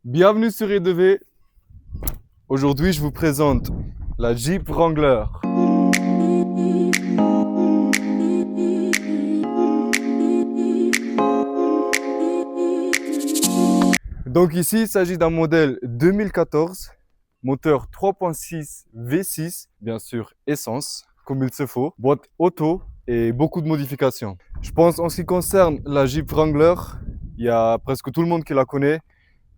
Bienvenue sur E2V. Aujourd'hui, je vous présente la Jeep Wrangler. Donc ici, il s'agit d'un modèle 2014, moteur 3.6 V6, bien sûr essence, comme il se faut, boîte auto et beaucoup de modifications. Je pense en ce qui concerne la Jeep Wrangler, il y a presque tout le monde qui la connaît.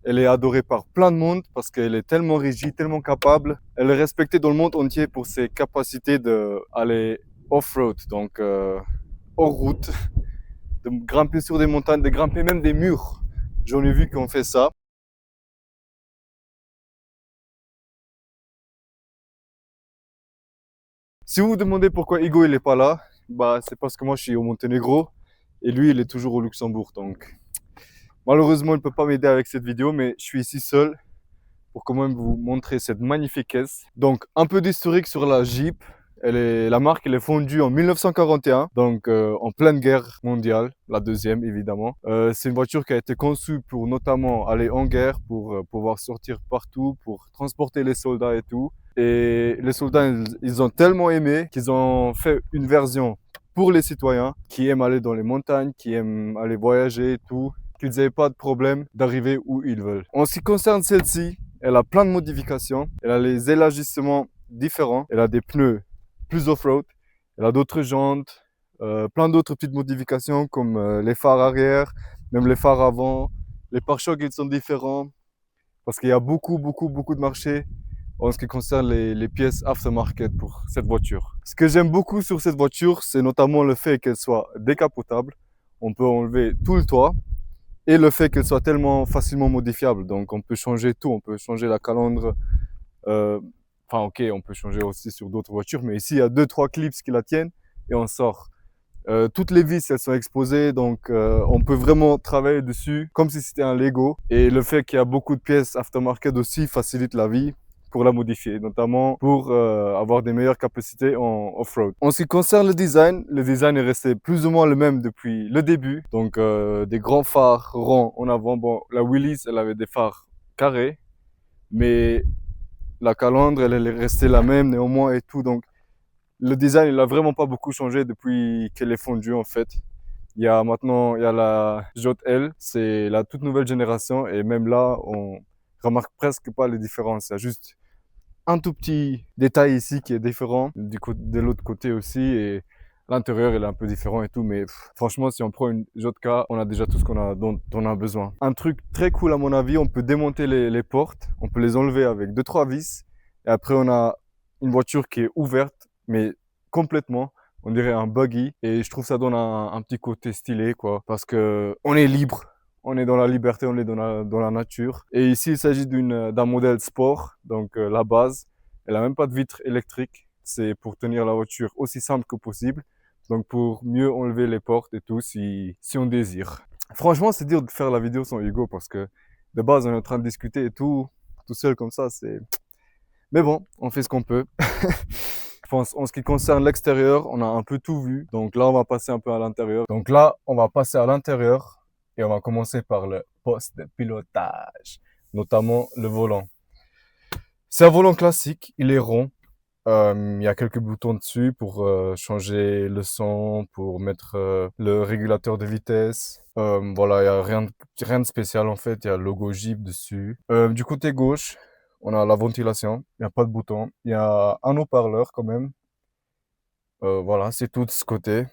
Elle est adorée par plein de monde parce qu'elle est tellement rigide, tellement capable. Elle est respectée dans le monde entier pour ses capacités d'aller off-road, donc hors route, de grimper sur des montagnes, de grimper même des murs. J'en ai vu qu'on fait ça. Si vous vous demandez pourquoi Igo il n'est pas là, bah c'est parce que moi je suis au Monténégro et lui il est toujours au Luxembourg. Donc malheureusement il ne peut pas m'aider avec cette vidéo, mais je suis ici seul pour quand même vous montrer cette magnifique caisse. Donc un peu d'historique sur la Jeep. La marque elle est fondue en 1941, donc en pleine guerre mondiale, la deuxième évidemment. C'est une voiture qui a été conçue pour notamment aller en guerre, pour pouvoir sortir partout, pour transporter les soldats et tout. Et les soldats, ils ont tellement aimé qu'ils ont fait une version pour les citoyens qui aiment aller dans les montagnes, qui aiment aller voyager et tout, qu'ils n'aient pas de problème d'arriver où ils veulent. En ce qui concerne celle-ci, elle a plein de modifications. Elle a les élargissements différents. Elle a des pneus plus off-road. Elle a d'autres jantes, plein d'autres petites modifications comme les phares arrière, même les phares avant. Les pare-chocs, ils sont différents parce qu'il y a beaucoup de marchés en ce qui concerne les pièces aftermarket pour cette voiture. Ce que j'aime beaucoup sur cette voiture, c'est notamment le fait qu'elle soit décapotable. On peut enlever tout le toit et le fait qu'elle soit tellement facilement modifiable. Donc on peut changer tout, on peut changer la calandre. euh, Enfin ok, on peut changer aussi sur d'autres voitures, mais ici il y a 2-3 clips qui la tiennent et on sort. Toutes les vis, elles sont exposées, donc on peut vraiment travailler dessus comme si c'était un Lego. Et le fait qu'il y a beaucoup de pièces aftermarket aussi facilite la vie pour la modifier, notamment pour avoir des meilleures capacités en off-road. En ce qui concerne le design est resté plus ou moins le même depuis le début. Donc des grands phares ronds en avant. Bon, la Willys, elle avait des phares carrés, mais la calandre, elle est restée la même néanmoins et tout. Donc le design, il a vraiment pas beaucoup changé depuis qu'elle est fondue en fait. Il y a la JL, c'est la toute nouvelle génération et même là, on remarque presque pas les différences. Il y a juste un tout petit détail ici qui est différent de l'autre côté aussi et l'intérieur il est un peu différent et tout, mais franchement si on prend une JK, on a déjà tout ce dont on a besoin. Un truc très cool à mon avis, on peut démonter les portes, on peut les enlever avec 2-3 vis et après on a une voiture qui est ouverte mais complètement. On dirait un buggy et je trouve ça donne un petit côté stylé quoi parce que on est libre, on est dans la liberté, on est dans la nature. Et ici, il s'agit d'un modèle sport, donc la base. Elle n'a même pas de vitre électrique. C'est pour tenir la voiture aussi simple que possible. Donc pour mieux enlever les portes et tout si on désire. Franchement, c'est dur de faire la vidéo sans Hugo parce que de base, on est en train de discuter et tout seul comme ça, c'est... Mais bon, on fait ce qu'on peut. Je pense, en ce qui concerne l'extérieur, on a un peu tout vu. Donc là, on va passer un peu à l'intérieur. Donc là, on va passer à l'intérieur et on va commencer par le poste de pilotage, notamment le volant. C'est un volant classique, il est rond. Il y a quelques boutons dessus pour changer le son, pour mettre le régulateur de vitesse. Voilà, il n'y a rien de spécial en fait. Il y a le logo Jeep dessus. Du côté gauche, on a la ventilation. Il n'y a pas de bouton. Il y a un haut-parleur quand même. Voilà, c'est tout de ce côté.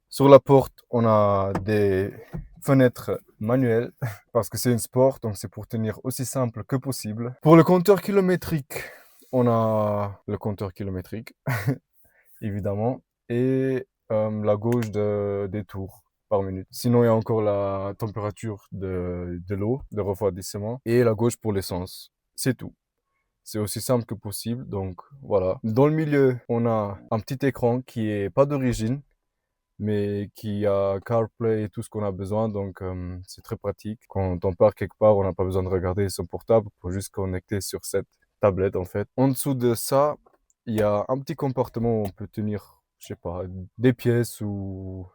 Sur la porte, on a des fenêtres manuelles parce que c'est une sport, donc c'est pour tenir aussi simple que possible. Pour le compteur kilométrique, on a le compteur kilométrique, évidemment, et la gauche des tours par minute. Sinon, il y a encore la température de l'eau, de refroidissement, et la gauche pour l'essence. C'est tout. C'est aussi simple que possible, donc voilà. Dans le milieu, on a un petit écran qui est pas d'origine, mais qui a CarPlay et tout ce qu'on a besoin, donc c'est très pratique. Quand on part quelque part, on n'a pas besoin de regarder son portable, pour juste connecter sur cette tablette en fait. En dessous de ça, il y a un petit compartiment où on peut tenir, je sais pas, des pièces ou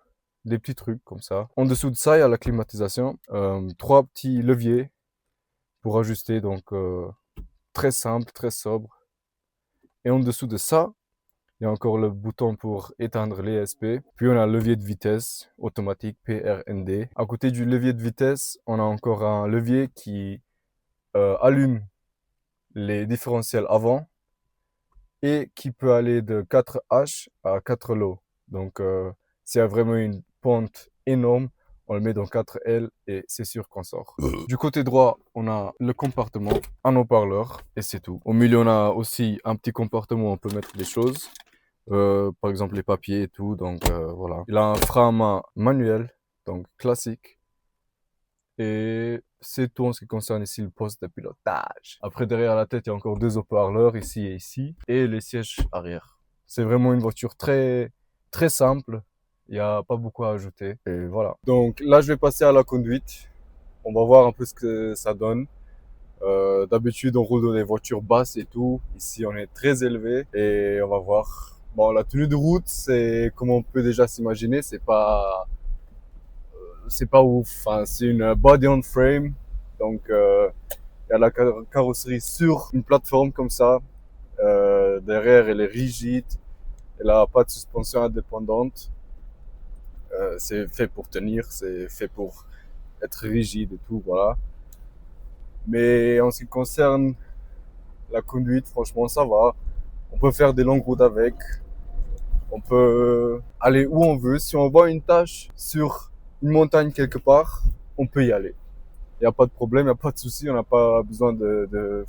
des petits trucs comme ça. En dessous de ça, il y a la climatisation, 3 petits leviers pour ajuster. Donc, très simple, très sobre. Et en dessous de ça, il y a encore le bouton pour éteindre les ESP. Puis on a le levier de vitesse automatique PRND. À côté du levier de vitesse, on a encore un levier qui allume les différentiels avant et qui peut aller de 4H à 4 low. Donc, s'il y a vraiment une pente énorme, on le met dans 4L et c'est sûr qu'on sort. Du côté droit, on a le compartiment, un haut-parleur et c'est tout. Au milieu, on a aussi un petit compartiment où on peut mettre des choses. Par exemple les papiers et tout, donc voilà. Il a un frein à main manuel, donc classique. Et c'est tout en ce qui concerne ici le poste de pilotage. Après, derrière la tête, il y a encore 2 haut-parleurs, ici et ici, et les sièges arrière. C'est vraiment une voiture très, très simple. Il n'y a pas beaucoup à ajouter. Et voilà. Donc là, je vais passer à la conduite. On va voir un peu ce que ça donne. D'habitude, on roule dans des voitures basses et tout. Ici, on est très élevé et on va voir. Bon, la tenue de route, c'est comme on peut déjà s'imaginer, c'est pas ouf. Enfin, c'est une body on frame, donc il y a la carrosserie sur une plateforme comme ça. Derrière, elle est rigide. Elle a pas de suspension indépendante. C'est fait pour tenir, c'est fait pour être rigide et tout, voilà. Mais en ce qui concerne la conduite, franchement, ça va. On peut faire des longues routes avec. On peut aller où on veut. Si on voit une tâche sur une montagne quelque part, on peut y aller. Il n'y a pas de problème, il n'y a pas de souci. On n'a pas besoin de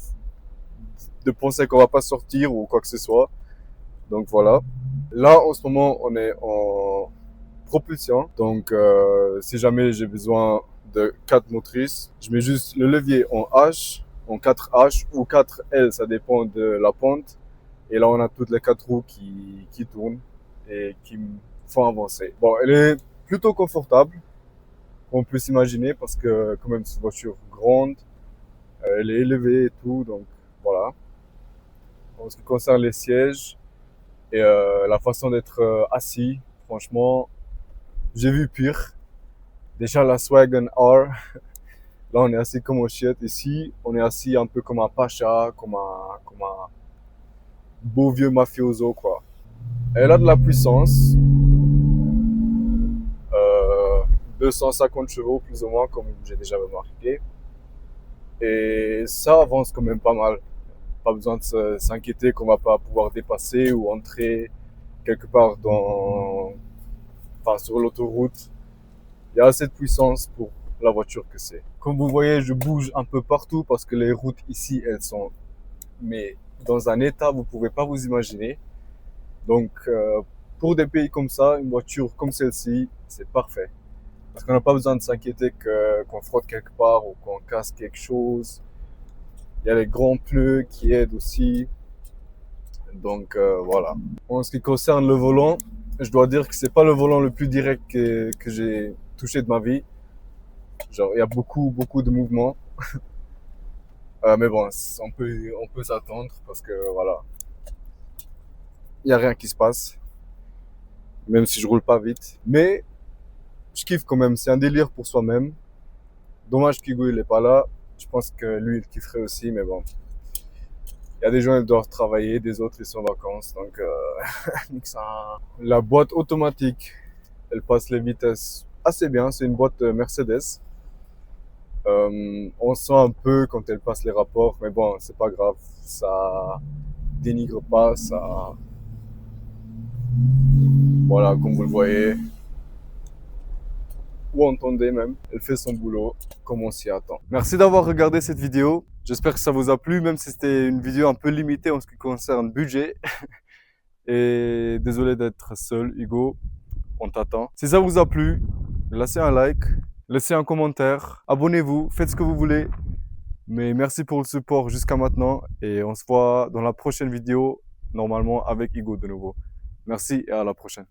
penser qu'on va pas sortir ou quoi que ce soit. Donc voilà. Là, en ce moment, on est en propulsion. Donc, si jamais j'ai besoin de 4 motrices, je mets juste le levier en H, en 4H ou 4L, ça dépend de la pente. Et là, on a toutes les 4 roues qui tournent et qui me font avancer. Bon, elle est plutôt confortable, on peut s'imaginer, parce que quand même, c'est une voiture grande, elle est élevée et tout, donc voilà. En ce qui concerne les sièges et la façon d'être assis, franchement, j'ai vu pire. Déjà la Swagon R, là on est assis comme au chiottes. Ici, on est assis un peu comme un pacha, comme un beau vieux mafioso, quoi. Elle a de la puissance, 250 chevaux plus ou moins, comme j'ai déjà remarqué. Et ça avance quand même pas mal. Pas besoin de s'inquiéter qu'on va pas pouvoir dépasser ou entrer quelque part sur l'autoroute. Il y a assez de puissance pour la voiture que c'est. Comme vous voyez, je bouge un peu partout parce que les routes ici, elles sont dans un état, vous pouvez pas vous imaginer. Donc, pour des pays comme ça, une voiture comme celle-ci, c'est parfait. Parce qu'on n'a pas besoin de s'inquiéter qu'on frotte quelque part ou qu'on casse quelque chose. Il y a les grands pneus qui aident aussi. Donc, voilà. En ce qui concerne le volant, je dois dire que c'est pas le volant le plus direct que j'ai touché de ma vie. Genre, il y a beaucoup de mouvements. Mais bon, on peut s'attendre parce que voilà, il y a rien qui se passe, même si je roule pas vite. Mais je kiffe quand même. C'est un délire pour soi-même. Dommage qu'Hugo il est pas là. Je pense que lui il kifferait aussi, mais bon. Il y a des gens qui doivent travailler, des autres ils sont en vacances, donc nique ça. La boîte automatique, elle passe les vitesses assez bien. C'est une boîte Mercedes. On sent un peu quand elle passe les rapports, mais bon, c'est pas grave. Ça dénigre pas, ça. Voilà, comme vous le voyez, ou entendez même, elle fait son boulot comme on s'y attend. Merci d'avoir regardé cette vidéo. J'espère que ça vous a plu, même si c'était une vidéo un peu limitée en ce qui concerne budget. Et désolé d'être seul, Hugo, on t'attend. Si ça vous a plu, laissez un like, laissez un commentaire, abonnez-vous, faites ce que vous voulez. Mais merci pour le support jusqu'à maintenant et on se voit dans la prochaine vidéo, normalement avec Hugo de nouveau. Merci et à la prochaine.